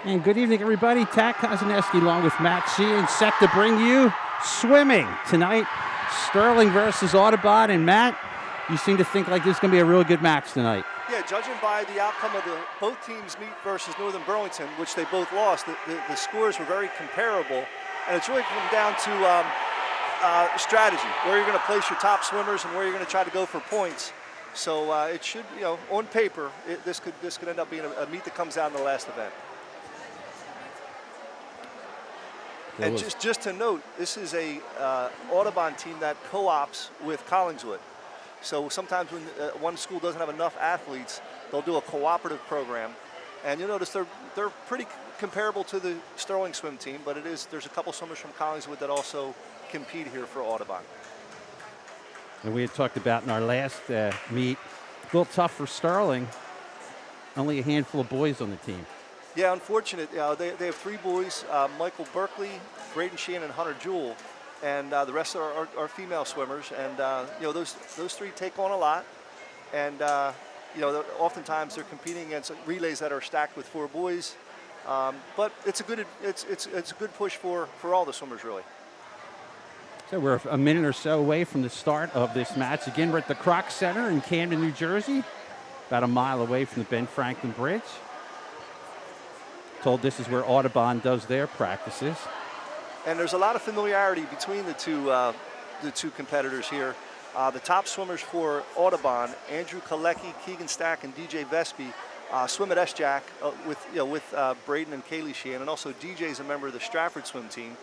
And good evening, everybody. Tad Kozaneski along with Matt Sheehan, set to bring you swimming tonight. Sterling versus Audubon. And Matt, you seem to think like this is going to be a really good match tonight. Yeah, judging by the outcome of both teams meet versus Northern Burlington, which they both lost, the scores were very comparable. And it's really come down to strategy, where you're going to place your top swimmers and where you're going to try to go for points. So it should, on paper, this could end up being a meet that comes out in the last event. And just to note, this is a Audubon team that co-ops with Collingswood. So sometimes when one school doesn't have enough athletes, they'll do a cooperative program. And you'll notice they're pretty comparable to the Sterling swim team, but there's a couple swimmers from Collingswood that also compete here for Audubon. And we had talked about in our last meet, a little tough for Sterling. Only a handful of boys on the team. Yeah, unfortunate. They have three boys, Michael Berkeley, Braden Sheehan, and Hunter Jewell. And the rest are female swimmers. And, those three take on a lot. And, oftentimes they're competing against relays that are stacked with four boys. But it's a good push for all the swimmers, really. So we're a minute or so away from the start of this match. Again, we're at the Kroc Center in Camden, New Jersey, about a mile away from the Ben Franklin Bridge. Told this is where Audubon does their practices. And there's a lot of familiarity between the two competitors here. The top swimmers for Audubon, Andrew Kalecki, Keegan Stack, and DJ Vespi, swim at SJAC with Braden and Kaylee Sheehan, and also DJ's a member of the Stratford swim team,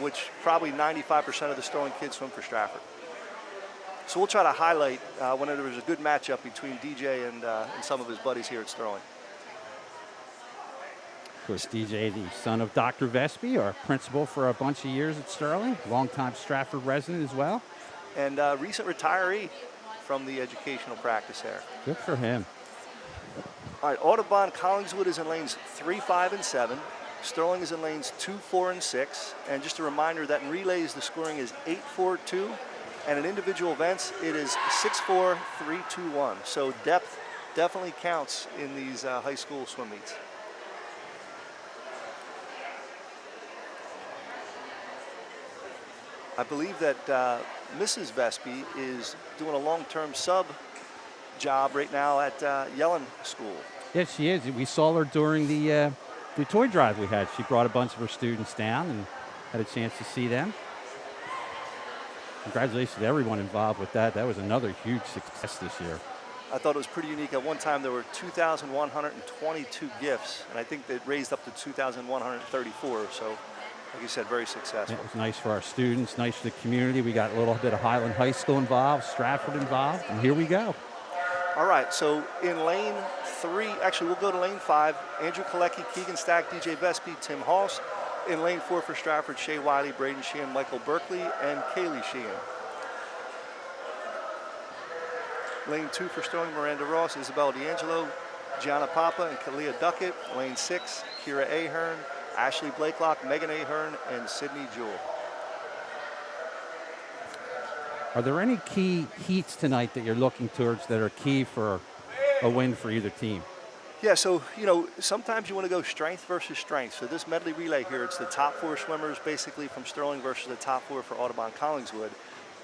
which probably 95% of the Sterling kids swim for Stratford. So we'll try to highlight whenever there's a good matchup between DJ and some of his buddies here at Sterling. Of course, DJ, the son of Dr. Vespi, our principal for a bunch of years at Sterling, longtime Stratford resident as well. And recent retiree from the educational practice there. Good for him. All right, Audubon Collingswood is in lanes 3, 5, and 7. Sterling is in lanes 2, 4, and 6. And just a reminder that in relays, the scoring is 8, 4, 2. And in individual events, it is 6, 4, 3, 2, 1. So depth definitely counts in these high school swim meets. I believe that Mrs. Vespi is doing a long-term sub job right now at Yellen School. Yes, she is. We saw her during the toy drive we had. She brought a bunch of her students down and had a chance to see them. Congratulations to everyone involved with that. That was another huge success this year. I thought it was pretty unique. At one time, there were 2,122 gifts, and I think they raised up to 2,134. So, like you said, very successful. It was nice for our students, nice for the community. We got a little bit of Highland High School involved, Stratford involved, and here we go. All right, so in lane 3, actually we'll go to lane 5, Andrew Kalecki, Keegan Stack, DJ Vespi, Tim Halse. In lane 4 for Stratford, Shea Wiley, Braden Sheehan, Michael Berkeley, and Kaylee Sheehan. Lane 2 for Sterling, Miranda Ross, Isabella D'Angelo, Gianna Papa, and Kalia Duckett. Lane 6, Kira Ahern, Ashley Blakelock, Megan Ahern, and Sydney Jewell. Are there any key heats tonight that you're looking towards that are key for a win for either team? Yeah, so, sometimes you want to go strength versus strength. So this medley relay here, it's the top 4 swimmers basically from Sterling versus the top 4 for Audubon Collingswood.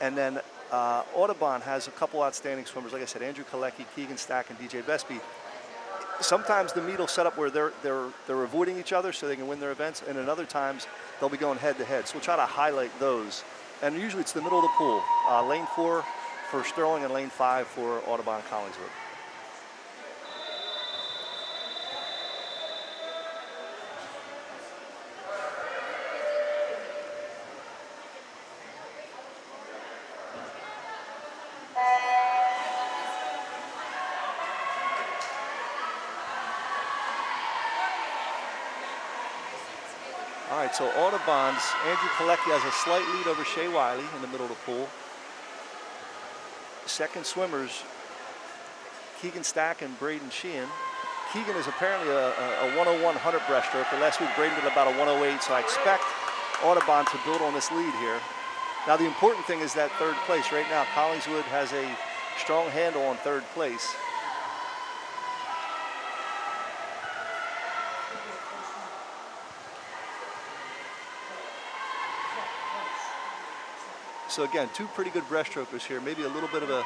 And then Audubon has a couple outstanding swimmers, like I said, Andrew Kalecki, Keegan Stack, and DJ Vespi. Sometimes the meet will set up where they're avoiding each other so they can win their events, and in other times they'll be going head-to-head. So we'll try to highlight those. And usually it's the middle of the pool. Lane 4 for Sterling and lane 5 for Audubon Collingswood. All right, so Audubon's Andrew Kalecki has a slight lead over Shea Wiley in the middle of the pool. Second swimmers, Keegan Stack and Braden Sheehan. Keegan is apparently a 101 100 breaststroke, but last week Braden did about a 108, so I expect Audubon to build on this lead here. Now the important thing is that third place. Right now, Collingswood has a strong handle on third place. So again, two pretty good breaststrokers here. Maybe a little bit of a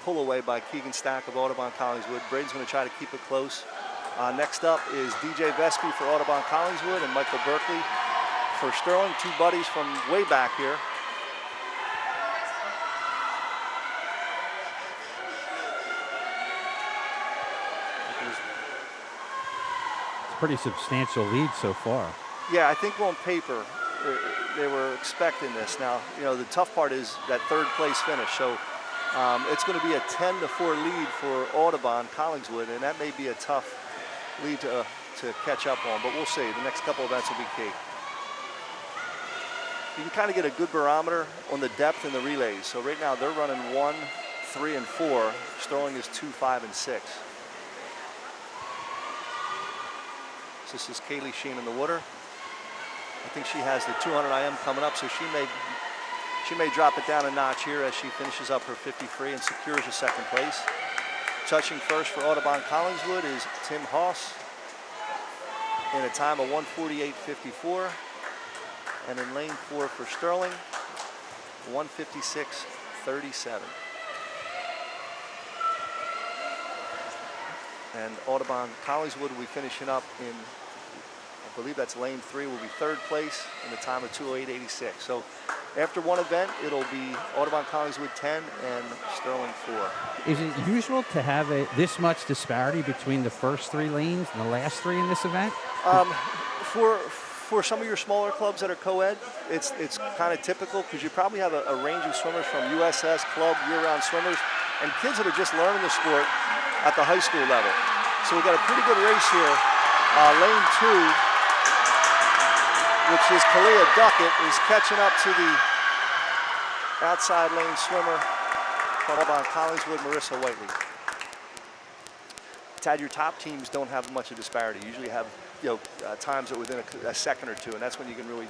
pull away by Keegan Stack of Audubon Collingswood. Braden's going to try to keep it close. Next up is DJ Vespi for Audubon Collingswood and Michael Berkeley for Sterling, two buddies from way back here. It's a pretty substantial lead so far. Yeah, I think on paper they were expecting this. Now, you know, the tough part is that third place finish. So it's going to be a 10-4 lead for Audubon Collingswood, and that may be a tough lead to catch up on, but we'll see. The next couple events will be key. You can kind of get a good barometer on the depth in the relays. So right now they're running 1, 3, and 4. Sterling is 2, 5, and 6. So this is Kaylee Sheen in the water. I think she has the 200 IM coming up, so she may drop it down a notch here as she finishes up her 50 and secures a second place. Touching first for Audubon Collingswood is Tim Haas in a time of 1:48.54. And in lane 4 for Sterling, 1:56.37. And Audubon Collingswood will be finishing up in, I believe that's lane 3, will be third place in the time of 2:08.86. So after one event, it'll be Audubon Collingswood 10 and Sterling 4. Is it usual to have this much disparity between the first 3 lanes and the last 3 in this event? For some of your smaller clubs that are co-ed, it's kind of typical because you probably have a range of swimmers from USS, club, year-round swimmers, and kids that are just learning the sport at the high school level. So we've got a pretty good race here. Lane 2, which is Kalia Duckett, is catching up to the outside lane swimmer from Audubon Collingswood, Marissa Whiteley. Tad, your top teams don't have much of disparity. You usually have times that within a second or two, and that's when you can really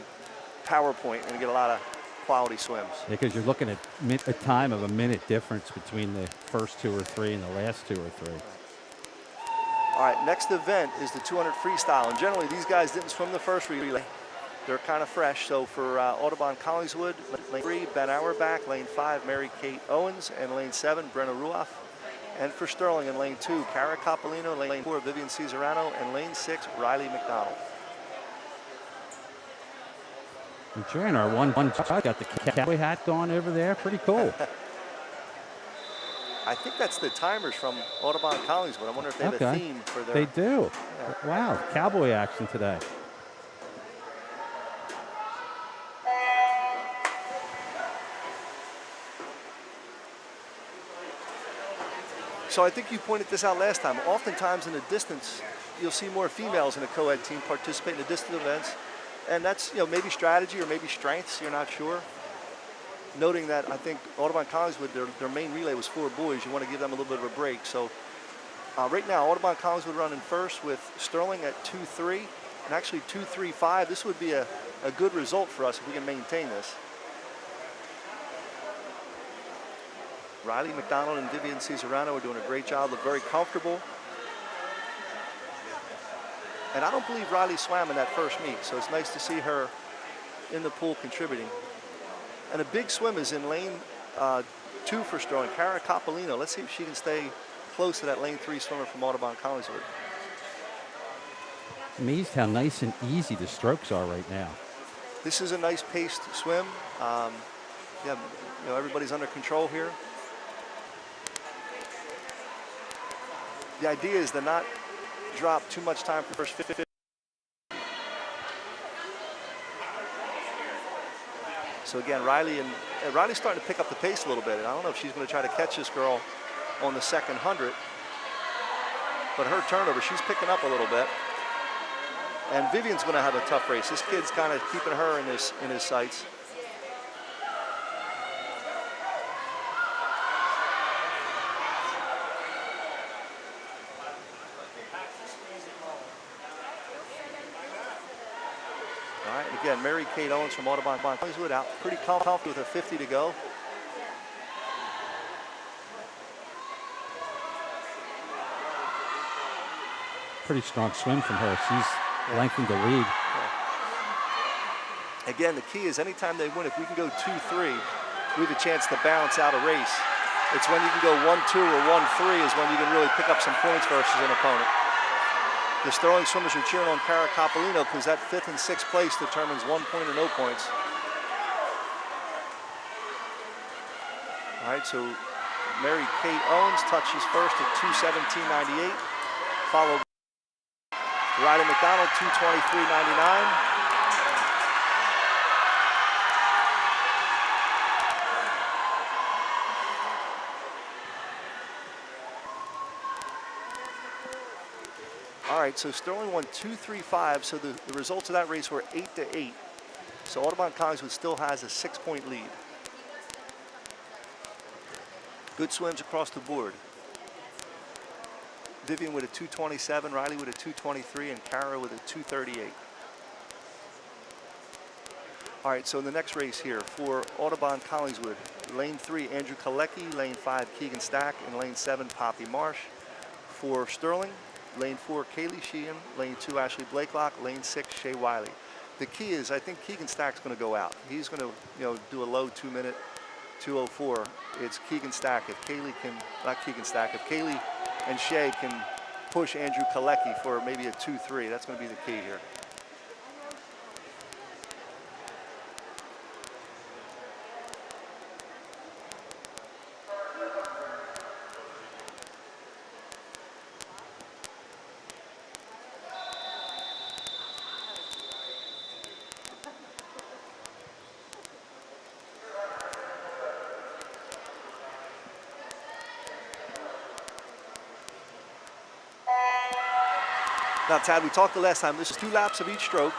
PowerPoint and get a lot of quality swims. Yeah, because you're looking at a time of a minute difference between the first 2 or 3 and the last 2 or 3. All right, next event is the 200 freestyle, and generally these guys didn't swim the first relay. They're kind of fresh. So for Audubon Collingswood, lane 3, Ben Auerbach, lane 5, Mary Kate Owens, and lane 7, Brenna Ruoff. And for Sterling in lane 2, Cara Coppolino, lane 4, Vivian Cesarano, and lane 6, Riley McDonald. Enjoying our one shot. Got the cowboy hat going over there. Pretty cool. I think that's the timers from Audubon Collingswood. I wonder if they have a theme for their... They do. Yeah. Wow, cowboy action today. So I think you pointed this out last time. Oftentimes in the distance, you'll see more females in a co-ed team participate in the distance events. And that's maybe strategy or maybe strengths, you're not sure. Noting that I think Audubon Collingswood, their main relay was 4 boys. You want to give them a little bit of a break. So right now, Audubon Collingswood running first with Sterling at 2-3 and actually 2-3-5. This would be a good result for us if we can maintain this. Riley McDonald and Vivian Cesarano are doing a great job. Look very comfortable. And I don't believe Riley swam in that first meet, so it's nice to see her in the pool contributing. And a big swim is in lane 2 for Sterling, Cara Coppolino. Let's see if she can stay close to that lane 3 swimmer from Audubon Collingswood. Amazed how nice and easy the strokes are right now. This is a nice paced swim. Everybody's under control here. The idea is to not drop too much time for the first 50. So again, Riley's starting to pick up the pace a little bit. And I don't know if she's going to try to catch this girl on the second 100. But her turnover, she's picking up a little bit. And Vivian's going to have a tough race. This kid's kind of keeping her in his sights. All right, again, Mary Kate Owens from Audubon Collingswood out pretty comfortable with a 50 to go. Pretty strong swim from her. She's lengthened the lead. Again, the key is anytime they win, if we can go 2-3, we have a chance to balance out a race. It's when you can go 1-2 or 1-3 is when you can really pick up some points versus an opponent. The Sterling swimmers are cheering on Cara Capolino because that 5th and 6th place determines 1 point or no points. All right, so Mary Kate Owens touches first at 2:17.98, followed by Ryder McDonald, 2:23.99. All right, so Sterling won 2-3-5, so the results of that race were 8-8. So Audubon Collingswood still has a 6-point lead. Good swims across the board. Vivian with a 2:27, Riley with a 2:23, and Cara with a 2:38. All right, so in the next race here for Audubon Collingswood, lane 3, Andrew Kalecki, lane 5, Keegan Stack, and lane 7, Poppy Marsh. For Sterling, lane 4, Kaylee Sheehan, lane 2, Ashley Blakelock, lane 6, Shea Wiley. The key is I think Keegan Stack's going to go out. He's going to do a low 2-minute 2:04. It's Keegan Stack. If Kaylee can, not Keegan Stack, if Kaylee and Shea can push Andrew Kalecki for maybe a 2-3, that's going to be the key here. Now, Tad, we talked the last time, this is 2 laps of each stroke,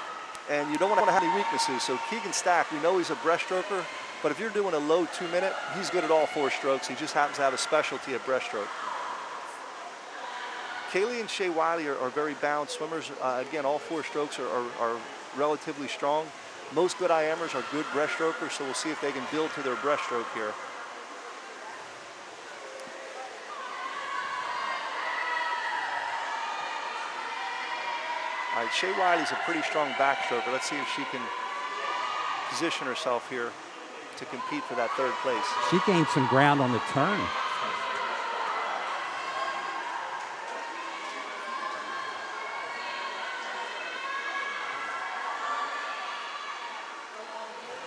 and you don't want to have any weaknesses. So Keegan Stack, we know he's a breaststroker, but if you're doing a low 2-minute, he's good at all 4 strokes. He just happens to have a specialty at breaststroke. Kaylee and Shea Wiley are very balanced swimmers. Again, all 4 strokes are relatively strong. Most good IMers are good breaststrokers, so we'll see if they can build to their breaststroke here. All right, Shea Wiley's a pretty strong backstroker. Let's see if she can position herself here to compete for that 3rd place. She gained some ground on the turn.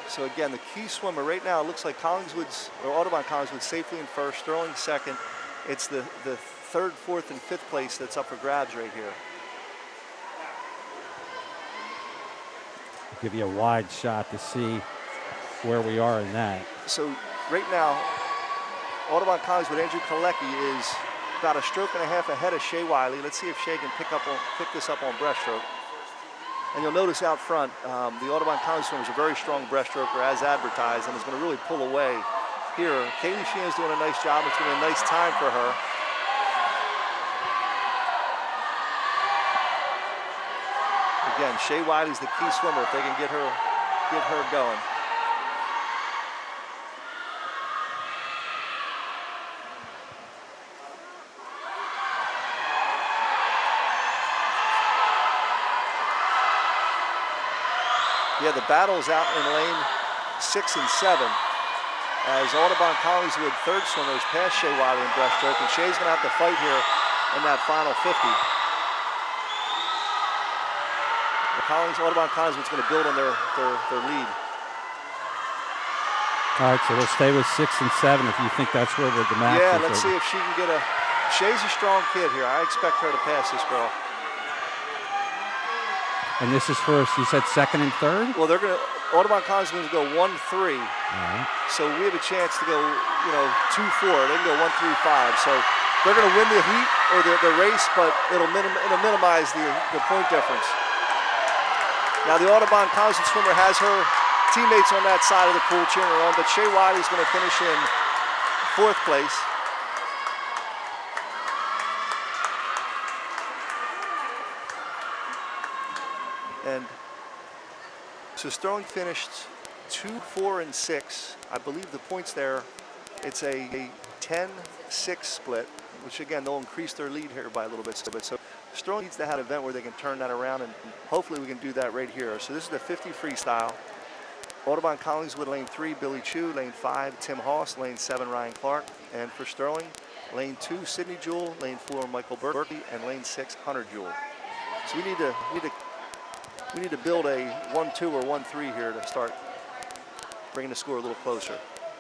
So again, the key swimmer right now, it looks like Audubon Collingswood's safely in 1st, Sterling 2nd. It's the 3rd, 4th, and 5th place that's up for grabs right here. Give you a wide shot to see where we are in that. So right now, Audubon Collingswood, Andrew Kalecki is about a stroke and a half ahead of Shea Wiley. Let's see if Shea can pick this up on breaststroke. And you'll notice out front, the Audubon Collingswood swimmer is a very strong breaststroker as advertised and is going to really pull away here. Kaylee Sheehan's doing a nice job. It's going to be a nice time for her. Again, Shea Wiley's the key swimmer if they can get her going. Yeah, the battle's out in lane 6 and 7 as Audubon Collingswood 3rd swimmers pass Shea Wiley in breaststroke, and Shea's going to have to fight here in that final 50. Audubon Collingswood's going to build on their lead. All right, so we'll stay with 6 and 7 if you think that's where the match is. Yeah, let's see if she can get Shea's a strong kid here. I expect her to pass this girl. And this is for, you said 2nd and 3rd? Well, Audubon Collingswood will go 1-3. All right. So we have a chance to go, 2-4. They can go 1-3-5. So they're going to win the heat or the race, but it'll minimize the point difference. Now the Audubon Collingswood swimmer has her teammates on that side of the pool cheering her on, but Shea Wiley's going to finish in 4th place. And so Sterling finished 2, 4, and 6. I believe the points there, it's a 10-6 split, which again, they'll increase their lead here by a little bit. So Sterling needs to have an event where they can turn that around, and hopefully we can do that right here. So this is the 50 freestyle. Audubon Collingswood, lane 3, Billy Chu. Lane 5, Tim Hoss. Lane 7, Ryan Clark. And for Sterling, lane 2, Sidney Jewell. Lane 4, Michael Berkeley. And lane 6, Hunter Jewell. So we need to build a 1-2 or 1-3 here to start bringing the score a little closer.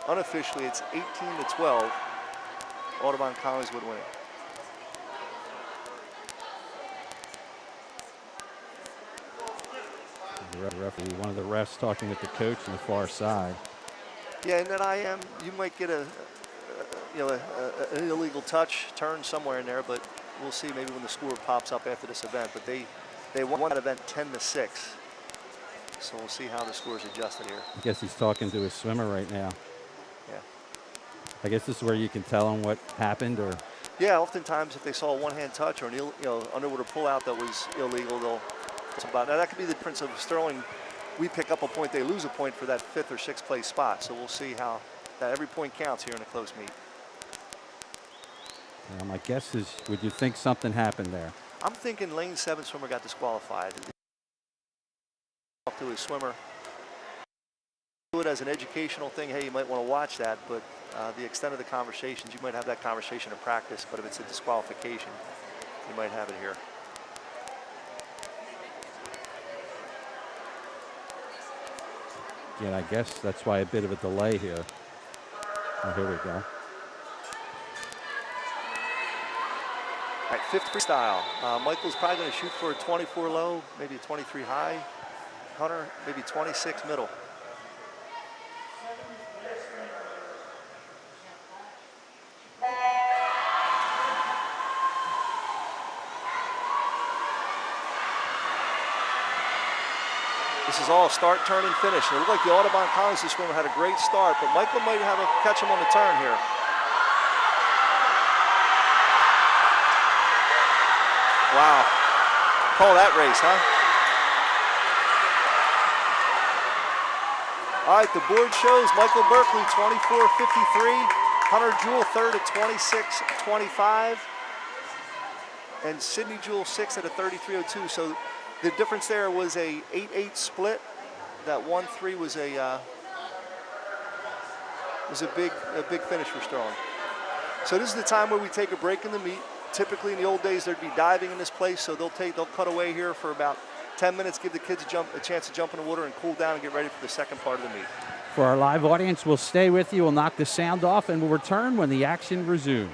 Unofficially, it's 18-12. Audubon Collingswood winning. The referee, one of the refs talking with the coach on the far side. Yeah, and then you might get an illegal touch, turn somewhere in there, but we'll see maybe when the score pops up after this event. But they won that event 10-6. So we'll see how the score is adjusted here. I guess he's talking to his swimmer right now. Yeah. I guess this is where you can tell him what happened, or. Yeah, oftentimes if they saw a one-hand touch or an underwater pullout that was illegal, they'll. Now that could be the difference of Sterling. We pick up a point, they lose a point for that 5th or 6th place spot. So we'll see how that every point counts here in a close meet. My guess is, would you think something happened there? I'm thinking lane 7 swimmer got disqualified. Up to his swimmer. Do it as an educational thing. Hey, you might want to watch that, but the extent of the conversations, you might have that conversation in practice. But if it's a disqualification, you might have it here. Yeah, I guess that's why a bit of a delay here. Oh, here we go. All right, 5th freestyle. Michael's probably going to shoot for a 24 low, maybe a 23 high. Hunter, maybe 26 middle. This is all start, turn, and finish. And it looked like the Audubon Collingswood swimmer had a great start, but Michael might have to catch him on the turn here. Wow. Call that race, huh? All right, the board shows Michael Berkeley, 24.53. Hunter Jewell, 3rd at 26.25. And Sidney Jewell, 6th at a 33.02. So the difference there was a 8-8 split. That 1-3 was a big finish for Sterling. So this is the time where we take a break in the meet. Typically in the old days there'd be diving in this place, so they'll cut away here for about 10 minutes, give the kids a chance to jump in the water and cool down and get ready for the second part of the meet. For our live audience, we'll stay with you. We'll knock the sound off and we'll return when the action resumes.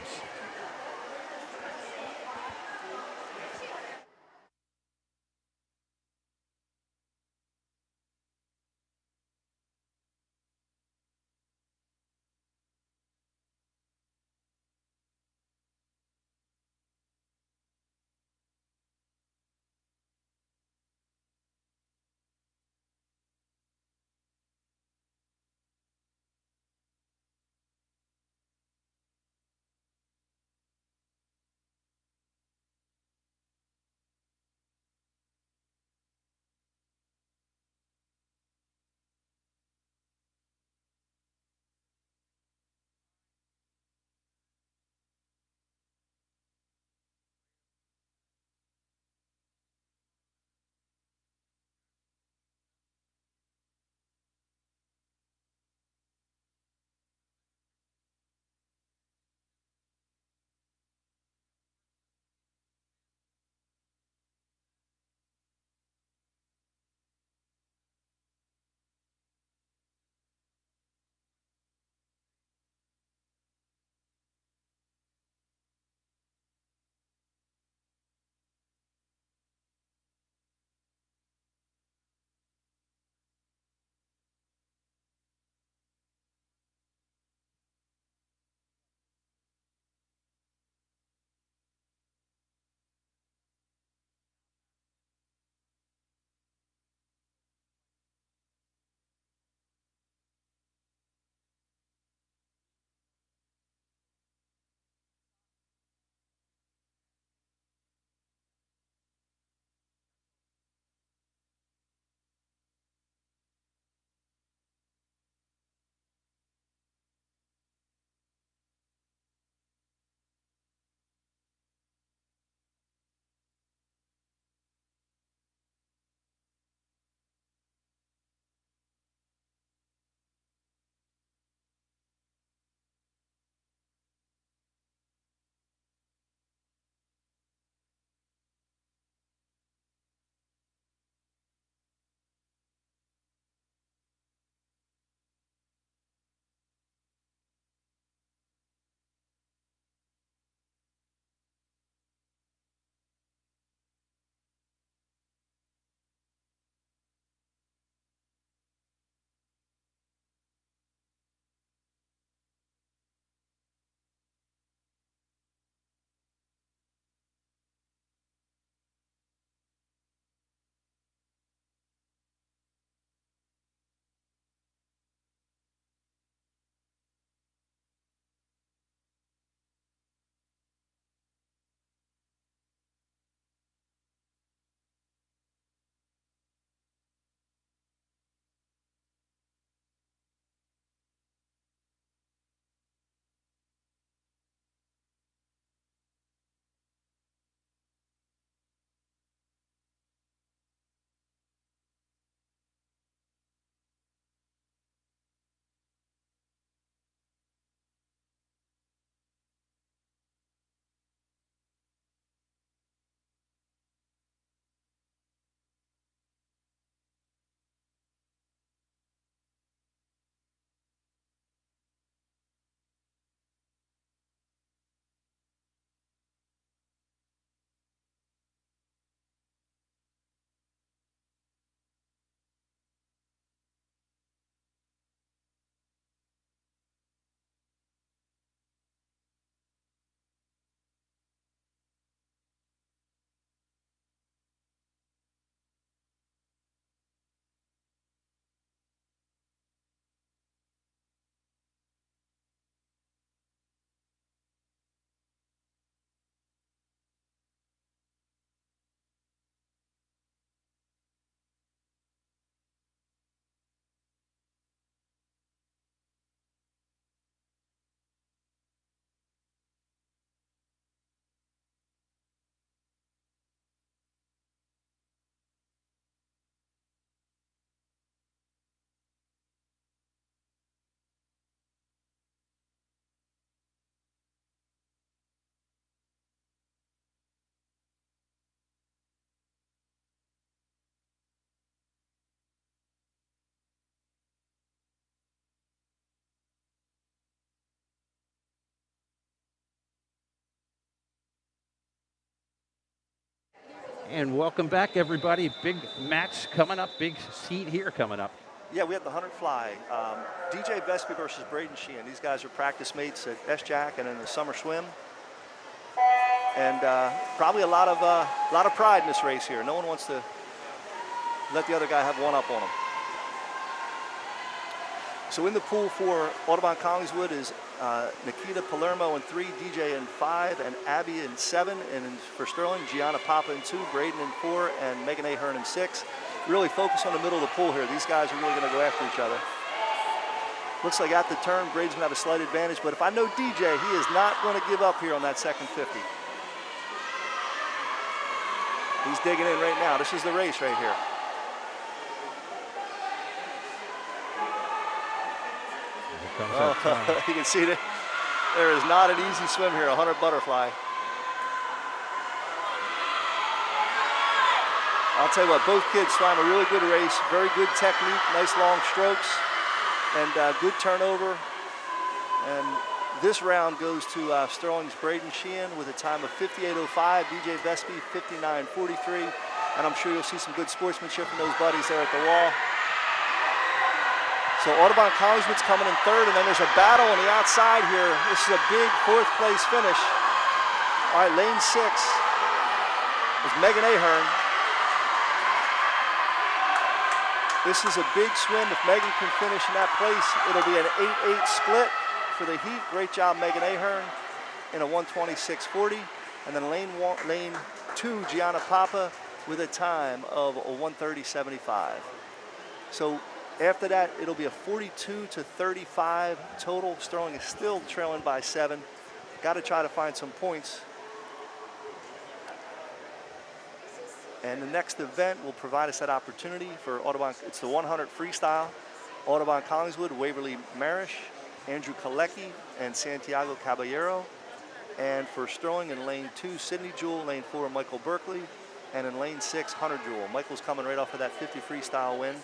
And welcome back, everybody. Big match coming up, big heat here coming up. Yeah, we have the 100 fly. DJ Vespi versus Braden Sheehan. These guys are practice mates at S-Jack and in the summer swim. And probably a lot of pride in this race here. No one wants to let the other guy have one up on him. So in the pool for Audubon Collingswood is Nikita Palermo in 3, DJ in 5, and Abby in 7. And for Sterling, Gianna Papa in 2, Braden in 4, and Megan Ahern in 6. Really focus on the middle of the pool here. These guys are really going to go after each other. Looks like at the turn, Braden's going to have a slight advantage, but if I know DJ, he is not going to give up here on that second 50. He's digging in right now. This is the race right here. Oh, you can see that there is not an easy swim here, 100 butterfly. I'll tell you what, both kids swam a really good race, very good technique, nice long strokes, and good turnover. And this round goes to Sterling's Braden Sheehan with a time of 58.05, DJ Vespi 59.43, and I'm sure you'll see some good sportsmanship from those buddies there at the wall. So Audubon Collingswood's coming in 3rd, and then there's a battle on the outside here. This is a big 4th place finish. All right, lane 6 is Megan Ahern. This is a big swim. If Megan can finish in that place, it'll be an 8-8 split for the heat. Great job, Megan Ahern, in a 126.40. And then lane 2, Gianna Papa, with a time of a 130.75. So after that, it'll be a 42-35 total. Sterling is still trailing by 7. Got to try to find some points. And the next event will provide us that opportunity for Audubon. It's the 100 freestyle. Audubon Collingswood, Waverly Marish, Andrew Kalecki, and Santiago Caballero. And for Sterling in lane 2, Sydney Jewell, lane 4, Michael Berkeley, and in lane 6, Hunter Jewell. Michael's coming right off of that 50 freestyle win.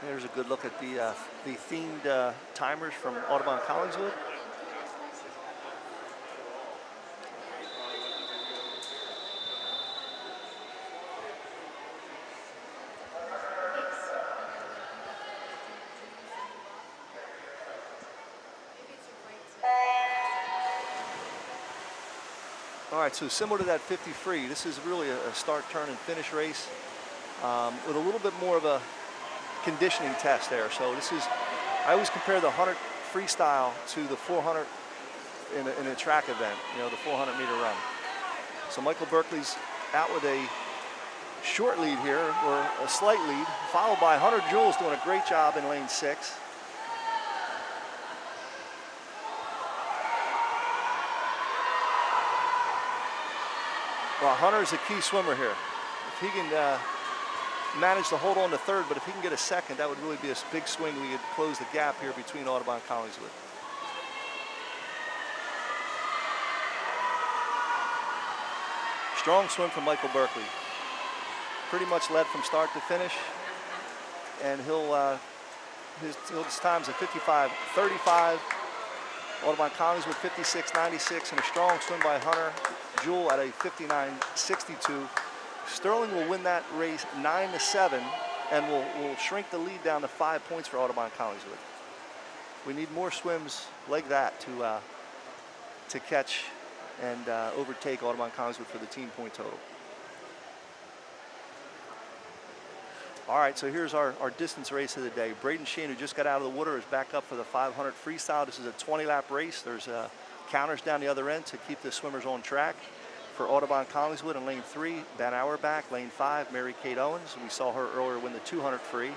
There's a good look at the themed timers from Audubon Collingswood. All right, so similar to that 50 free, this is really a start, turn, and finish race with a little bit more of a conditioning test there. So this is, I always compare the 100 freestyle to the 400 in a track event, you know, the 400-meter run. So Michael Berkeley's out with a short lead here, or a slight lead, followed by Hunter Jewell's doing a great job in lane 6. Well, Hunter's a key swimmer here. If he can manage to hold on to 3rd, but if he can get a 2nd, that would really be a big swing. We could close the gap here between Audubon and Collingswood. Strong swim from Michael Berkeley. Pretty much led from start to finish, and his time's at 55.35. Audubon Collingswood 56.96, and a strong swim by Hunter Jewell at a 59.62. Sterling will win that race 9-7, and will shrink the lead down to 5 points for Audubon Collingswood. We need more swims like that to catch and overtake Audubon Collingswood for the team point total. All right, so here's our distance race of the day. Braden Sheehan, who just got out of the water, is back up for the 500 freestyle. This is a 20-lap race. There's counters down the other end to keep the swimmers on track. For Audubon Collingswood in lane 3, Ben Auerbach. Lane 5, Mary Kate Owens. We saw her earlier win the 200 free.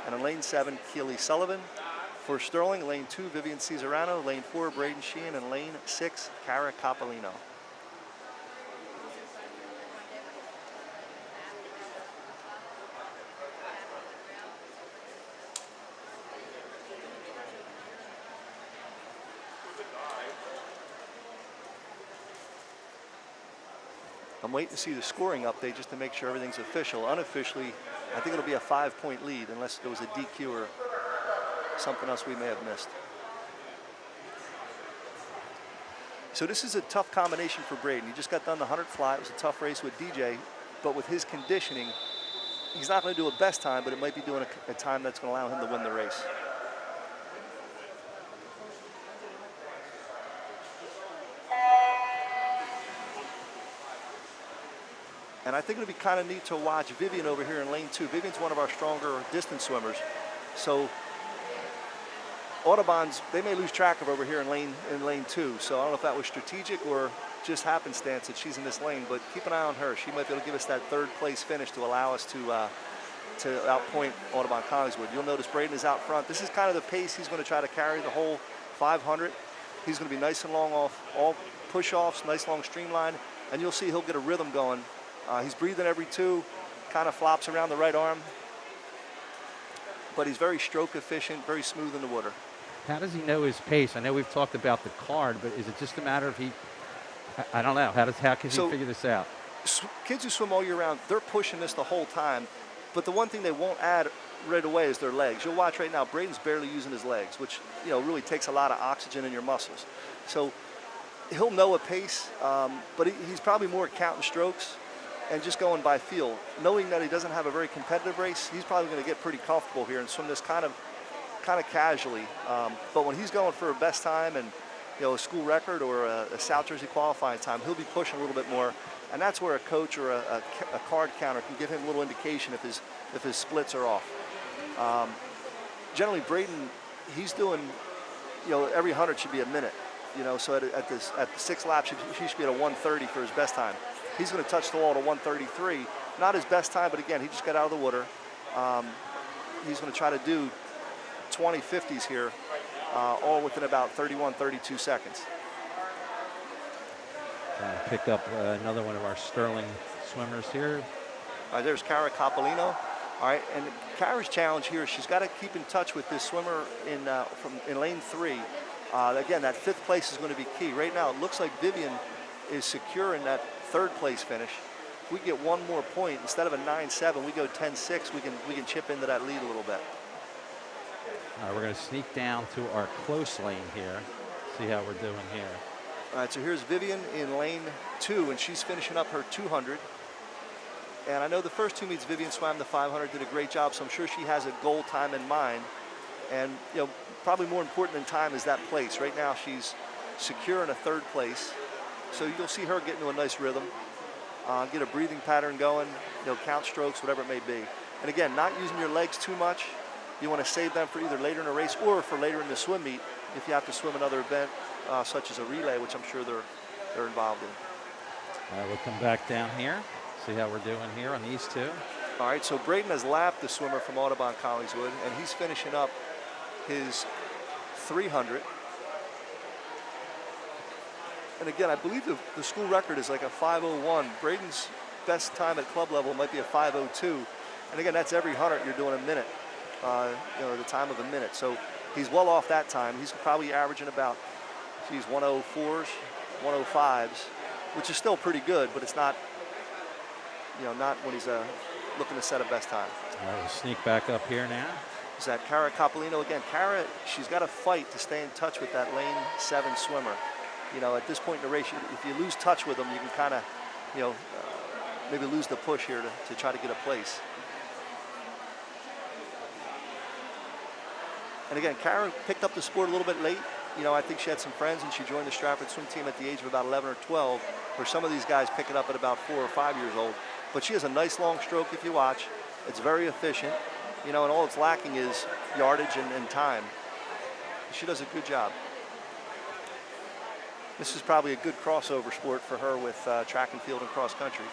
And in lane 7, Keely Sullivan. For Sterling, lane 2, Vivian Cesarano. Lane 4, Braden Sheehan. And lane 6, Cara Capolino. I'm waiting to see the scoring update just to make sure everything's official. Unofficially, I think it'll be a 5-point lead unless there was a DQ or something else we may have missed. So this is a tough combination for Braden. He just got done the 100 fly. It was a tough race with DJ, but with his conditioning, he's not going to do a best time, but it might be doing a time that's going to allow him to win the race. And I think it'll be kind of neat to watch Vivian over here in lane 2. Vivian's one of our stronger distance swimmers. So Audubon's, they may lose track of over here in lane 2. So I don't know if that was strategic or just happenstance that she's in this lane, but keep an eye on her. She might be able to give us that 3rd place finish to allow us to outpoint Audubon Collingswood. You'll notice Braden is out front. This is kind of the pace he's going to try to carry the whole 500. He's going to be nice and long off all push-offs, nice long streamline, and you'll see he'll get a rhythm going. He's breathing every 2, kind of flops around the right arm, but he's very stroke efficient, very smooth in the water. How does he know his pace? I know we've talked about the card, but is it just a matter of I don't know. How can he figure this out? Kids who swim all year round, they're pushing this the whole time, but the one thing they won't add right away is their legs. You'll watch right now, Braden's barely using his legs, which really takes a lot of oxygen in your muscles. So he'll know a pace, but he's probably more counting strokes and just going by feel. Knowing that he doesn't have a very competitive race, he's probably going to get pretty comfortable here and swim this kind of casually. But when he's going for a best time and a school record or a South Jersey qualifying time, he'll be pushing a little bit more, and that's where a coach or a card counter can give him a little indication if his splits are off. Generally, Braden, he's doing, every 100 should be a minute. So at the 6th lap, he should be at a 1:30 for his best time. He's going to touch the wall at a 1:33. Not his best time, but again, he just got out of the water. He's going to try to do 20/50s here, all within about 31, 32 seconds. Pick up another one of our sterling swimmers here. All right, there's Cara Capolino. All right, and Cara's challenge here is she's got to keep in touch with this swimmer in lane 3. Again, that 5th place is going to be key. Right now, it looks like Vivian is secure in that 3rd place finish. If we get one more point, instead of a 9-7, we go 10-6, we can chip into that lead a little bit. All right, we're going to sneak down to our close lane here, see how we're doing here. All right, so here's Vivian in lane 2, and she's finishing up her 200. And I know the first 2 meets Vivian swam the 500, did a great job, so I'm sure she has a goal time in mind. And probably more important than time is that place. Right now she's secure in a 3rd place. So you'll see her get into a nice rhythm, get a breathing pattern going, count strokes, whatever it may be. And again, not using your legs too much. You want to save them for either later in a race or for later in the swim meet if you have to swim another event, such as a relay, which I'm sure they're involved in. All right, we'll come back down here, see how we're doing here on these 2. All right, so Braden has lapped the swimmer from Audubon Collingswood, and he's finishing up his 300. And again, I believe the school record is like a 5:01. Braden's best time at club level might be a 5:02. And again, that's every 100 you're doing a minute, the time of a minute. So he's well off that time. He's probably averaging about, 104s, 105s, which is still pretty good, but it's not, not when he's looking to set a best time. All right, we'll sneak back up here now. Is that Cara Capolino again? Cara, she's got to fight to stay in touch with that lane 7 swimmer. At this point in the race, if you lose touch with them, you can kind of, maybe lose the push here to try to get a place. And again, Cara picked up the sport a little bit late. I think she had some friends and she joined the Stratford swim team at the age of about 11 or 12, where some of these guys pick it up at about 4 or 5 years old. But she has a nice long stroke if you watch. It's very efficient, and all it's lacking is yardage and time. She does a good job. This is probably a good crossover sport for her with track and field and cross country.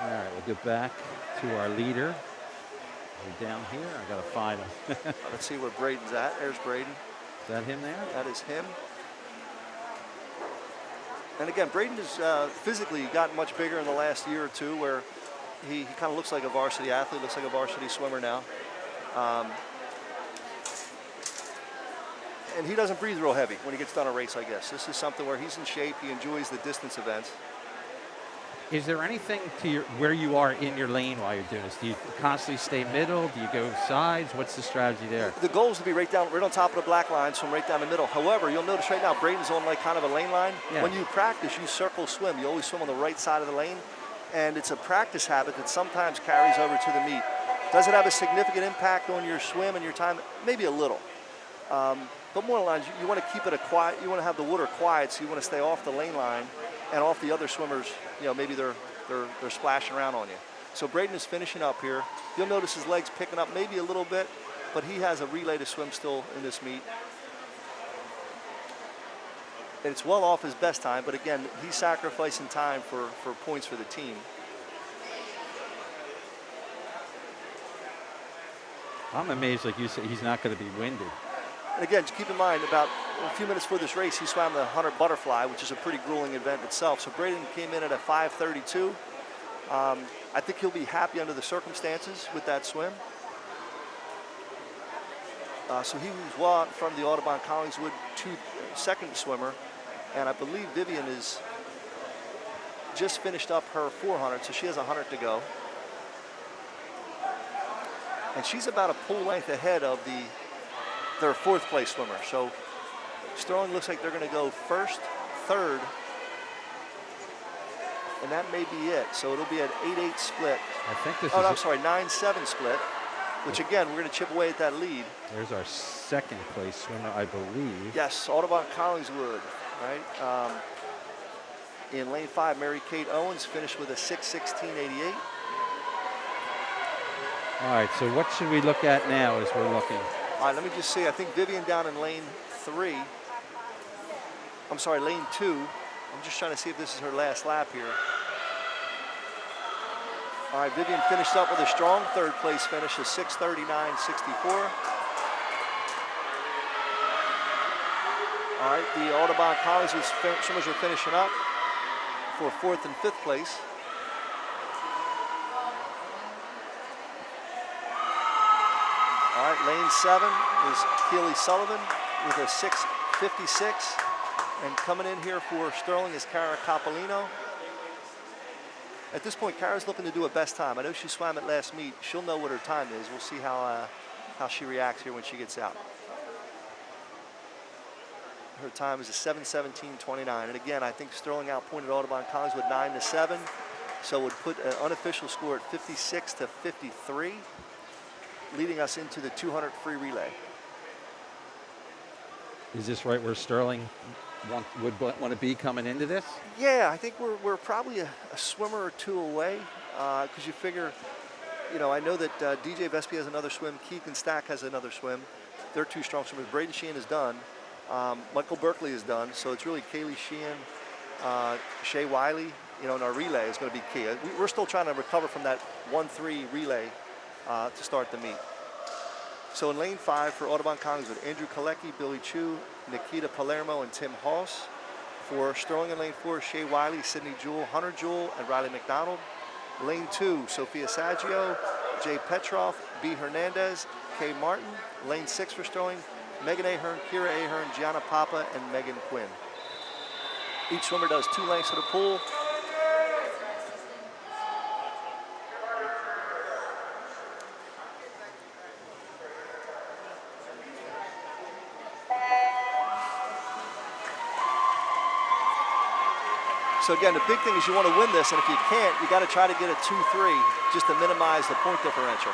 All right, we'll get back to our leader. We're down here. I got to find him. Let's see where Braden's at. There's Braden. Is that him there? That is him. And again, Braden has physically gotten much bigger in the last year or 2, where he kind of looks like a varsity athlete, looks like a varsity swimmer now. and he doesn't breathe real heavy when he gets done a race like this. This is something where he's in shape. He enjoys the distance events. Is there anything to where you are in your lane while you're doing this? Do you constantly stay middle? Do you go sides? What's the strategy there? The goal is to be right on top of the black line, so I'm right down the middle. However, you'll notice right now, Braden's on like kind of a lane line. Yeah. When you practice, you circle swim. You always swim on the right side of the lane, and it's a practice habit that sometimes carries over to the meet. Does it have a significant impact on your swim and your time? Maybe a little. But more than lines, you want to keep it quiet. You want to have the water quiet, so you want to stay off the lane line and off the other swimmers. You know, maybe they're splashing around on you. So Braden is finishing up here. You'll notice his legs picking up maybe a little bit, but he has a relay to swim still in this meet. And it's well off his best time, but again, he's sacrificing time for points for the team. I'm amazed, like you said, he's not going to be winded. And again, just keep in mind, about a few minutes before this race, he swam the 100 butterfly, which is a pretty grueling event itself. So Braden came in at a 5:32. I think he'll be happy under the circumstances with that swim. So he was well out in front of the Audubon Collingswood second swimmer. And I believe Vivian is just finished up her 400, so she has 100 to go. And she's about a full length ahead of their fourth place swimmer. So Sterling looks like they're going to go first, third, and that may be it. So it'll be an 8-8 split. I think this I'm sorry, 9-7 split, which again, we're going to chip away at that lead. There's our second place swimmer, I believe. Yes, Audubon Collingswood, right? In lane 5, Mary Kate Owens finished with a 6:16.88. All right, so what should we look at now as we're looking? All right, let me just see. I think Vivian down in lane 3. I'm sorry, lane 2. I'm just trying to see if this is her last lap here. All right, Vivian finished up with a strong third place finish of 6:39.64. All right, the Audubon Collingswood swimmers are finishing up for 4th and 5th place. All right, lane 7 is Keely Sullivan with a 6:56. And coming in here for Sterling is Cara Capolino. At this point, Cara's looking to do a best time. I know she swam it last meet. She'll know what her time is. We'll see how she reacts here when she gets out. Her time is a 7:17.29. And again, I think Sterling outpointed Audubon Collingswood 9-7. So it would put an unofficial score at 56-53, leading us into the 200 free relay. Is this right where Sterling would want to be coming into this? Yeah, I think we're probably a swimmer or two away, because you figure, you know, I know that DJ Vespi has another swim, Keegan Stack has another swim. They're two strong swimmers. Braden Sheehan is done. Michael Berkeley is done. So it's really Kaylee Sheehan, Shea Wiley, you know, and our relay is going to be key. We're still trying to recover from that 1-3 relay to start the meet. So in lane 5 for Audubon Collingswood, Andrew Kalecki, Billy Chu, Nikita Palermo, and Tim Hoss. For Sterling in lane 4, Shea Wiley, Sydney Jewell, Hunter Jewell, and Riley McDonald. Lane 2, Sophia Saggio, Jay Petroff, B. Hernandez, Kay Martin. Lane 6 for Sterling, Megan Ahern, Kira Ahern, Gianna Papa, and Megan Quinn. Each swimmer does 2 lengths of the pool. So again, the big thing is you want to win this, and if you can't, you got to try to get a 2-3 just to minimize the point differential.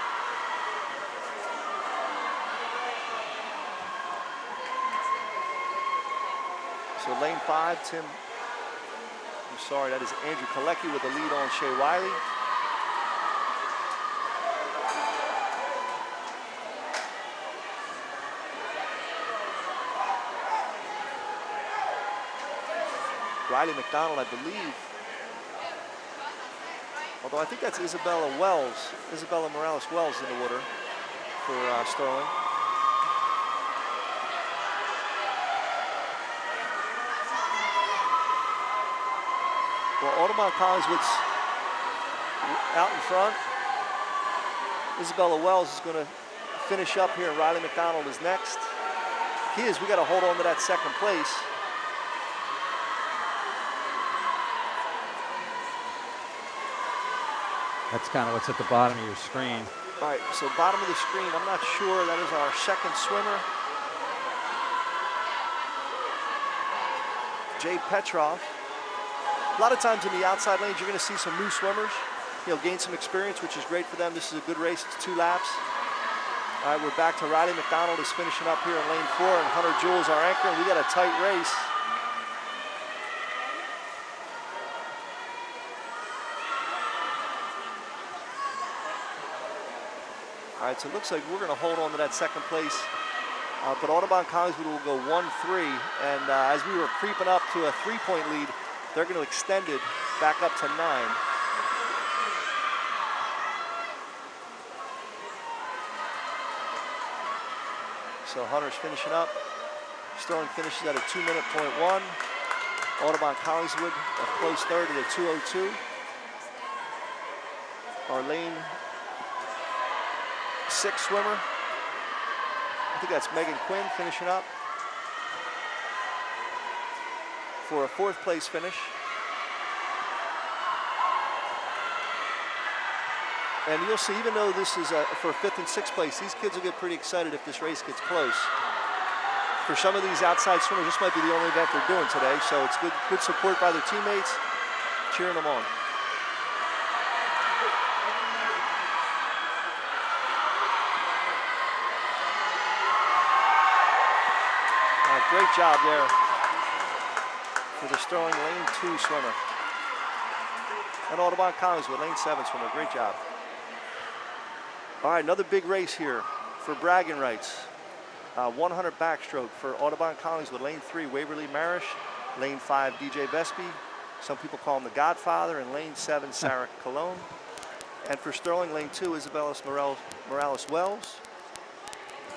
So lane 5, that is Andrew Kalecki with the lead on Shea Wiley. Riley McDonald, I believe. Although I think that's Isabella Morales-Wells in the water for Sterling. Well, Audubon Collingswood's out in front. Isabella Wells is going to finish up here, and Riley McDonald is next. key is we got to hold on to that second place. That's kind of what's at the bottom of your screen. All right, so bottom of the screen, I'm not sure. That is our second swimmer. Jay Petrov. A lot of times in the outside lanes, you're going to see some new swimmers, gain some experience, which is great for them. This is a good race. It's 2 laps. All right, we're back to Riley McDonald is finishing up here in lane 4, and Hunter Jewell is our anchor, and we got a tight race. All right, so it looks like we're going to hold on to that second place. But Audubon Collingswood will go 1-3, and as we were creeping up to a 3-point lead, they're going to extend it back up to 9. So Hunter's finishing up. Sterling finishes at a 2-minute .1. Audubon Collingswood a close third at a 2:02. Our lane 6 swimmer, I think that's Megan Quinn, finishing up for a 4th place finish. And you'll see, even though this is for 5th and 6th place, these kids will get pretty excited if this race gets close. For some of these outside swimmers, this might be the only event they're doing today, so it's good support by their teammates, cheering them on. Great job there for the Sterling lane 2 swimmer. And Audubon Collingswood, lane 7 swimmer, great job. All right, another big race here for bragging rights. 100 backstroke for Audubon Collingswood, lane 3, Waverly Marish, lane 5, DJ Vespi. Some people call him the Godfather, and lane 7, Sarah Cologne. And for Sterling, lane 2, Isabella Morales-Wells.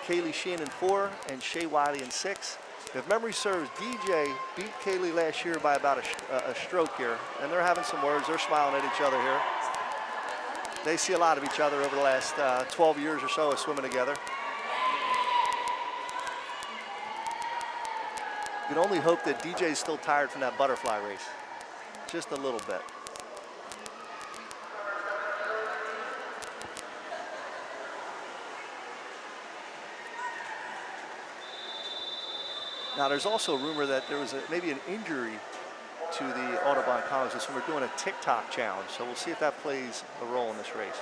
Kaylee Sheehan in 4, and Shay Wiley in 6. If memory serves, DJ beat Kaylee last year by about a stroke here, and they're having some words. They're smiling at each other here. They see a lot of each other over the last 12 years or so of swimming together. You can only hope that DJ's still tired from that butterfly race. Just a little bit. Now, there's also a rumor that there was maybe an injury to the Audubon Collingswood, so we're doing a TikTok challenge. So we'll see if that plays a role in this race.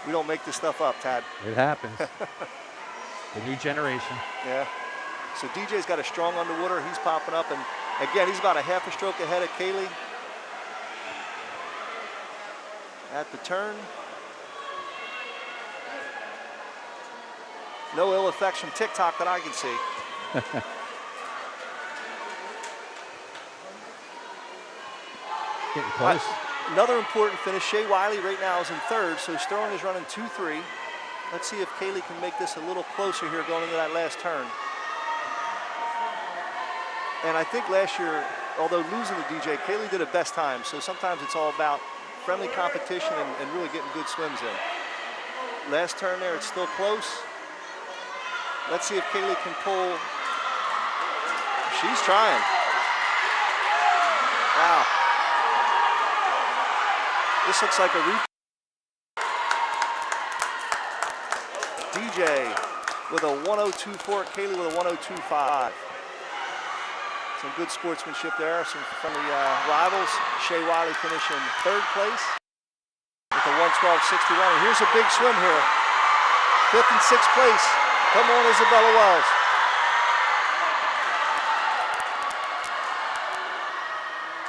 We don't make this stuff up, Tad. It happens. The new generation. Yeah. So DJ's got a strong underwater. He's popping up, and again, he's about a half a stroke ahead of Kaylee. At the turn. No ill effects from TikTok that I can see. Getting close. Another important finish. Shay Wiley right now is in 3rd, so Sterling is running 2-3. Let's see if Kaylee can make this a little closer here going into that last turn. And I think last year, although losing to DJ, Kaylee did a best time, so sometimes it's all about friendly competition and really getting good swims in. Last turn there, it's still close. Let's see if Kaylee can pull. She's trying. Wow. This looks like a DJ with a 102.4, Kaylee with a 102.5. Some good sportsmanship there, some friendly rivals. Shay Wiley finishing 3rd place with a 112.61. And here's a big swim here. 5th and 6th place. Come on, Isabella Wells.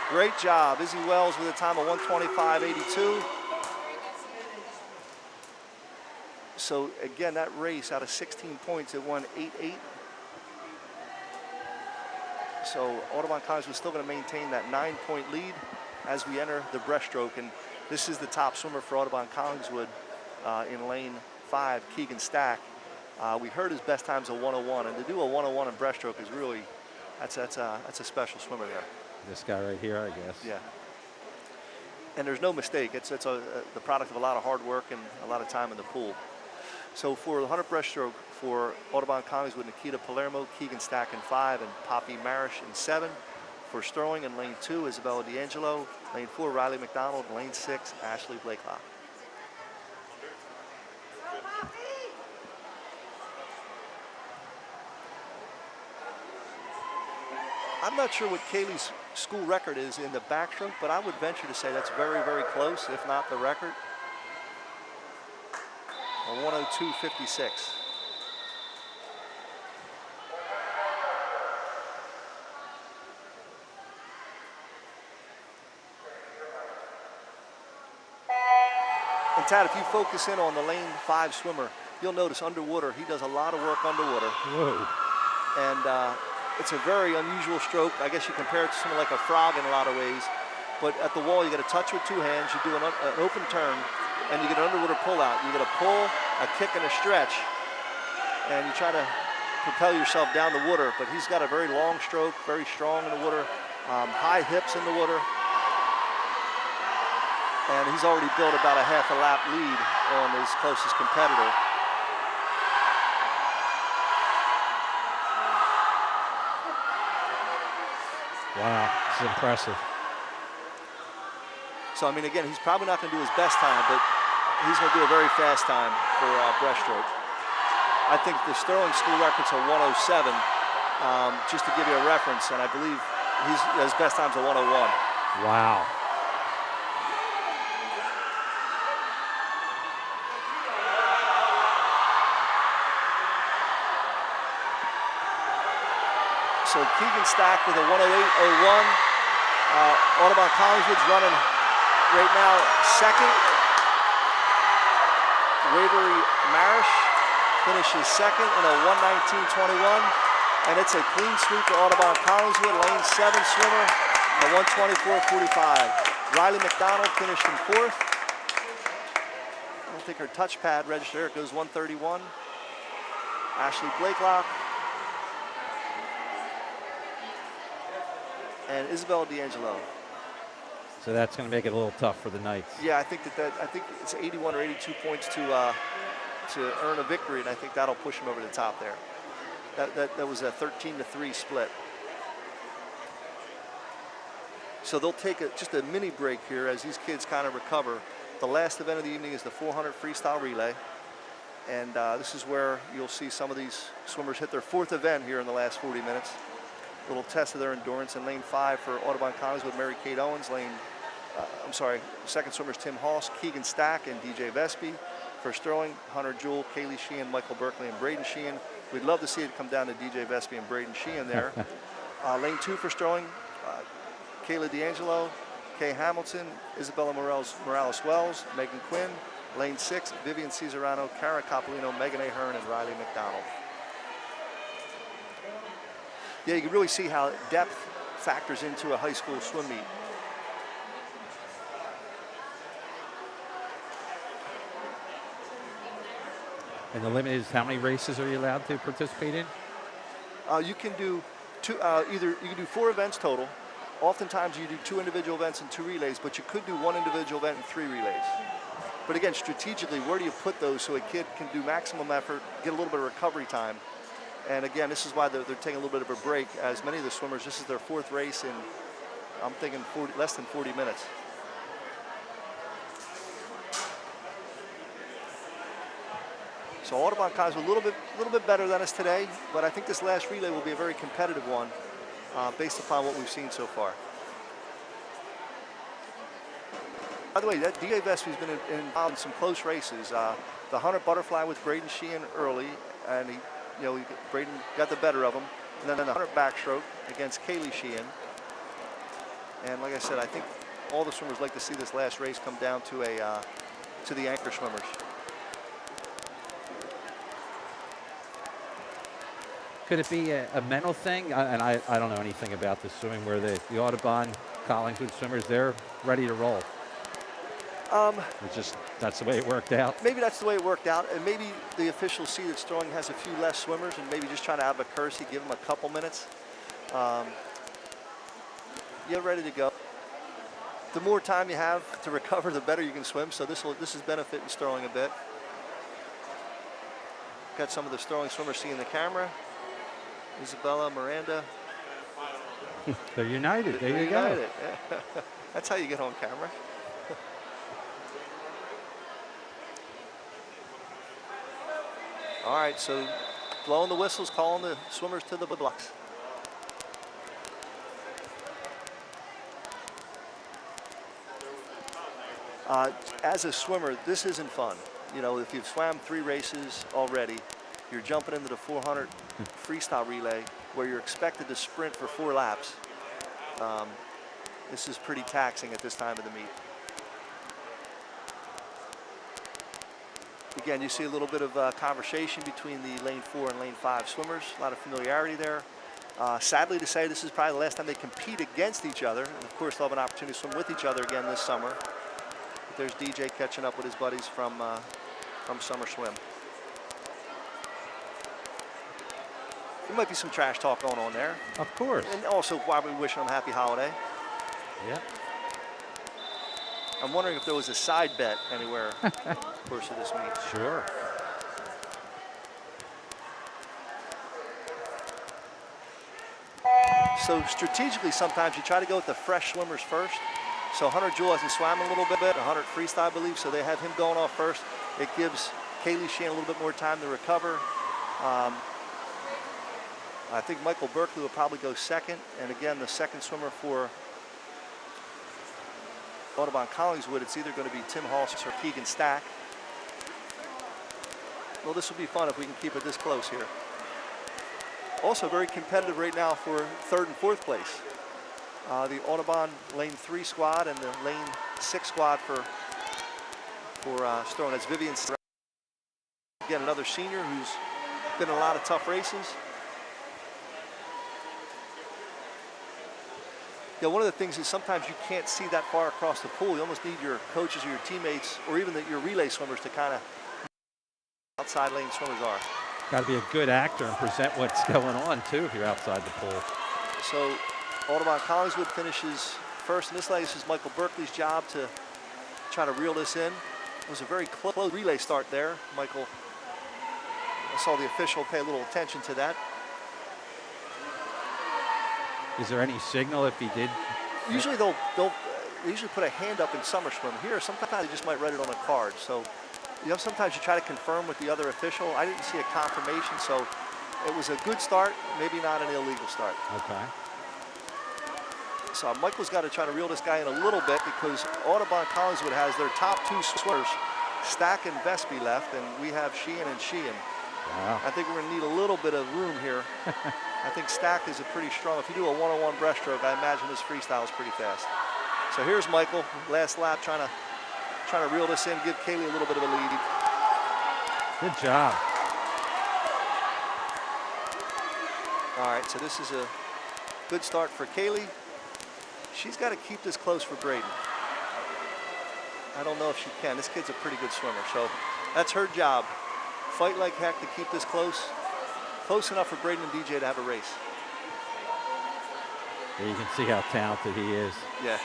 Great job. Izzy Wells with a time of 125.82. So again, that race out of 16 points, it won 8-8. So Audubon Collingswood is still going to maintain that 9-point lead as we enter the breaststroke. And this is the top swimmer for Audubon Collingswood in lane 5, Keegan Stack. We heard his best time's a 101, and to do a 101 in breaststroke is really, that's a special swimmer there. This guy right here, I guess. Yeah. And there's no mistake. It's the product of a lot of hard work and a lot of time in the pool. So for the 100 breaststroke for Audubon Collingswood, Nikita Palermo, Keegan Stack in 5, and Poppy Marish in 7. For Sterling in lane 2, Isabella D'Angelo. Lane 4, Riley McDonald. Lane 6, Ashley Blakelock. I'm not sure what Kaylee's school record is in the backstroke, but I would venture to say that's very, very close, if not the record. A 102.56. And Tad, if you focus in on the lane 5 swimmer, you'll notice underwater, he does a lot of work underwater. Whoa. And it's a very unusual stroke. I guess you compare it to something like a frog in a lot of ways. But at the wall, you got to touch with 2 hands. You do an open turn, and you get an underwater pull out. You get a pull, a kick, and a stretch. And you try to propel yourself down the water. But he's got a very long stroke, very strong in the water, high hips in the water. And he's already built about a half a lap lead on his closest competitor. Wow, this is impressive. So, I mean, again, he's probably not going to do his best time, but he's going to do a very fast time for breaststroke. I think the Sterling school record's a 107, just to give you a reference, and I believe his best time's a 101. Wow. So Keegan Stack with a 108.01. Audubon Collingswood's running right now second. Waverly Marish finishes second in a 119.21. And it's a clean sweep for Audubon Collingswood, lane 7 swimmer, a 124.45. Riley McDonald finished in 4th. I don't think her touchpad register, it goes 131. Ashley Blakelock. And Isabella D'Angelo. So that's going to make it a little tough for the Knights. Yeah, I think I think it's 81 or 82 points to earn a victory, and I think that'll push him over the top there. That was a 13-3 split. So they'll take just a mini break here as these kids kind of recover. The last event of the evening is the 400 freestyle relay, and this is where you'll see some of these swimmers hit their 4th event here in the last 40 minutes. Little test of their endurance in lane 5 for Audubon Collingswood, Mary Kate Owens. Second swimmers Tim Hoss, Keegan Stack, and DJ Vespi. For Sterling, Hunter Jewell, Kaylee Sheehan, Michael Berkeley, and Braden Sheehan. We'd love to see it come down to DJ Vespi and Braden Sheehan there. Lane 2 for Sterling, Kayla D'Angelo, Kay Hamilton, Isabella Morales-Wells, Megan Quinn. Lane 6, Vivian Cesarano, Cara Coppolino, Megan Ahern, and Riley McDonald. Yeah, you can really see how depth factors into a high school swim meet. And the limit is how many races are you allowed to participate in? You can do you can do 4 events total. Oftentimes you do 2 individual events and 2 relays, but you could do 1 individual event and 3 relays. But again, strategically, where do you put those so a kid can do maximum effort, get a little bit of recovery time? And again, this is why they're taking a little bit of a break, as many of the swimmers, this is their 4th race in, I'm thinking less than 40 minutes. So Audubon College a little bit better than us today, but I think this last relay will be a very competitive one based upon what we've seen so far. By the way, that DJ Vespi has been involved in some close races. The 100 butterfly with Braden Sheehan early, and Braden got the better of him. And then the 100 backstroke against Kaylee Sheehan. And like I said, I think all the swimmers like to see this last race come down to the anchor swimmers. Could it be a mental thing? And I don't know anything about this swimming, where the Audubon Collingswood swimmers, they're ready to roll. It's just, that's the way it worked out. Maybe that's the way it worked out, and maybe the officials see that Sterling has a few less swimmers, and maybe just trying to have a courtesy, give them a couple minutes. You're ready to go. The more time you have to recover, the better you can swim. So this is benefiting Sterling a bit. Got some of the Sterling swimmers seeing the camera. Isabella, Miranda. They're united. There They're you go. united. That's how you get on camera. All right, so blowing the whistles, calling the swimmers to the blocks. As a swimmer, this isn't fun. You know, if you've swam 3 races already, you're jumping into the 400 freestyle relay where you're expected to sprint for 4 laps. This is pretty taxing at this time of the meet. Again, you see a little bit of conversation between the lane 4 and lane 5 swimmers. A lot of familiarity there. Sadly to say, this is probably the last time they compete against each other. And of course, they'll have an opportunity to swim with each other again this summer. But there's DJ catching up with his buddies from Summer Swim. There might be some trash talk going on there. Of course. And also probably wishing them a happy holiday. Yeah. I'm wondering if there was a side bet anywhere in the course of this meet. Sure. So strategically, sometimes you try to go with the fresh swimmers first. So Hunter Jewell hasn't swam a little bit, 100 freestyle, I believe, so they have him going off first. It gives Kaylee Shane a little bit more time to recover. I think Michael Berkeley will probably go second. And again, the second swimmer for Audubon Collingswood, it's either going to be Tim Halse or Keegan Stack. Well, this will be fun if we can keep it this close here. Also very competitive right now for 3rd and 4th place. The Audubon lane 3 squad and the lane 6 squad for Sterling. That's Vivian. Again, another senior who's been in a lot of tough races. Yeah, one of the things is sometimes you can't see that far across the pool. You almost need your coaches or your teammates or even your relay swimmers to kind of outside lane swimmers are. Got to be a good actor and present what's going on too if you're outside the pool. So Audubon Collingswood finishes first in this race. This is Michael Berkeley's job to try to reel this in. It was a very close relay start there. Michael, I saw the official pay a little attention to that. Is there any signal if he did? Usually they'll usually put a hand up in summer swim. Here, sometimes they just might write it on a card. So, you know, sometimes you try to confirm with the other official. I didn't see a confirmation, so it was a good start, maybe not an illegal start. Okay. So Michael's got to try to reel this guy in a little bit because Audubon Collingswood has their top 2 swimmers, Stack and Vespi, left, and we have Sheehan and Sheehan. Wow. I think we're going to need a little bit of room here. I think Stack is a pretty strong. If you do a one-on-one breaststroke, I imagine his freestyle is pretty fast. So here's Michael, last lap, trying to reel this in, give Kaylee a little bit of a lead. Good job. All right, so this is a good start for Kaylee. She's got to keep this close for Braden. I don't know if she can. This kid's a pretty good swimmer, so that's her job. Fight like heck to keep this close enough for Braden and DJ to have a race. Yeah, you can see how talented he is. Yeah,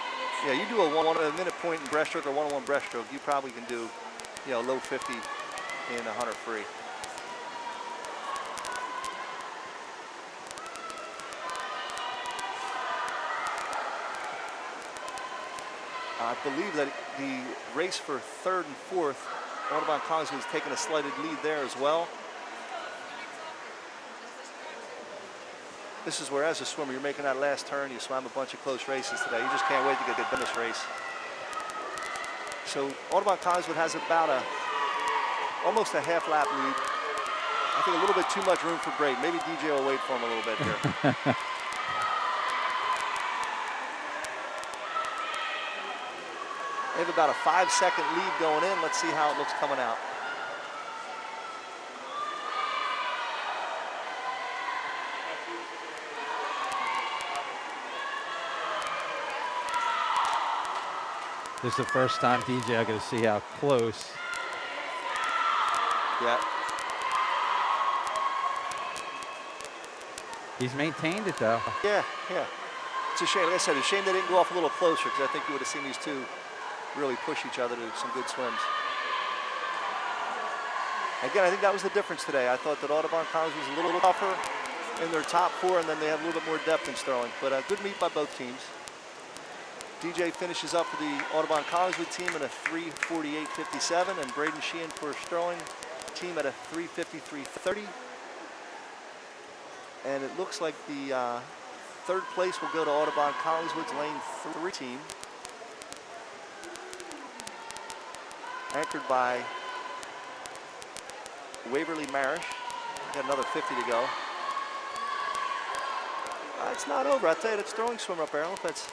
you do a minute point in breaststroke or one-on-one breaststroke, you probably can do, you know, low 50 in 100 free. I believe that the race for 3rd and 4th, Audubon Collingswood has taken a slighted lead there as well. This is where, as a swimmer, you're making that last turn. You swam a bunch of close races today. You just can't wait to get done this race. So Audubon Collingswood has about almost a half lap lead. I think a little bit too much room for Braden. Maybe DJ will wait for him a little bit here. They have about a 5-second lead going in. Let's see how it looks coming out. This is the first time DJ I'm going to see how close. Yeah. He's maintained it though. Yeah. It's a shame. Like I said, it's a shame they didn't go off a little closer because I think you would have seen these two really push each other to some good swims. Again, I think that was the difference today. I thought that Audubon College was a little tougher in their top 4, and then they have a little bit more depth in Sterling. But a good meet by both teams. DJ finishes up for the Audubon Collingswood team at a 3:48.57, and Braden Sheehan for Sterling team at a 3:53.30. And it looks like the third place will go to Audubon Collingswood's lane 3 team, anchored by Waverly Marish. Got another 50 to go. It's not over. I'll tell you, that Sterling swimmer up there, I don't know if that's,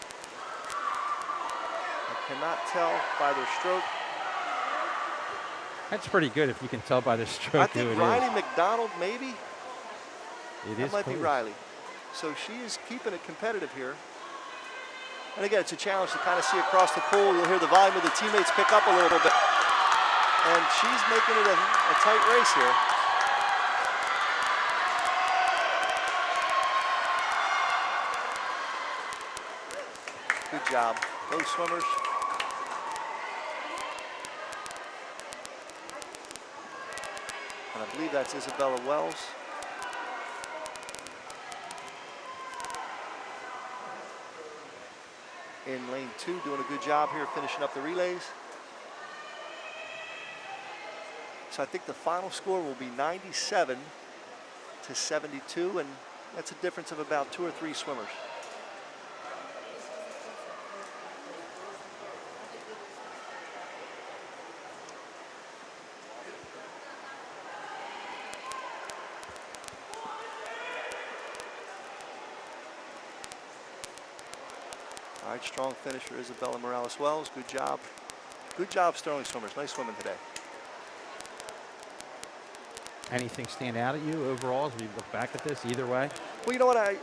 I cannot tell by their stroke. That's pretty good if you can tell by the stroke. I think Riley McDonald, maybe. That might be Riley. So she is keeping it competitive here. And again, it's a challenge to kind of see across the pool. You'll hear the volume of the teammates pick up a little bit. And she's making it a tight race here. Good job, both swimmers. And I believe that's Isabella Wells. In lane 2, doing a good job here, finishing up the relays. So I think the final score will be 97 to 72, and that's a difference of about 2 or 3 swimmers. All right, strong finisher Isabella Morales-Wells. Good job. Good job, Sterling swimmers. Nice swimming today. Anything stand out at you overall as we look back at this, either way? Well, you know what,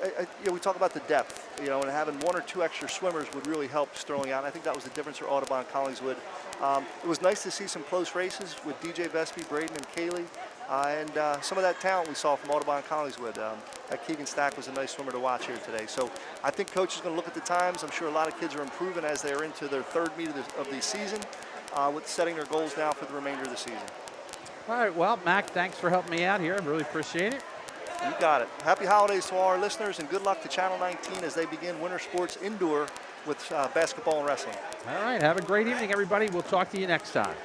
we talk about the depth, and having 1 or 2 extra swimmers would really help Sterling out. And I think that was the difference for Audubon Collingswood. It was nice to see some close races with DJ Vespi, Braden, and Kaylee, and some of that talent we saw from Audubon Collingswood. Keegan Stack was a nice swimmer to watch here today. So I think Coach is going to look at the times. I'm sure a lot of kids are improving as they're into their 3rd meet of the season, with setting their goals now for the remainder of the season. All right, well, Mac, thanks for helping me out here. I really appreciate it. You got it. Happy holidays to all our listeners, and good luck to Channel 19 as they begin winter sports indoor with basketball and wrestling. All right, have a great evening, everybody. We'll talk to you next time.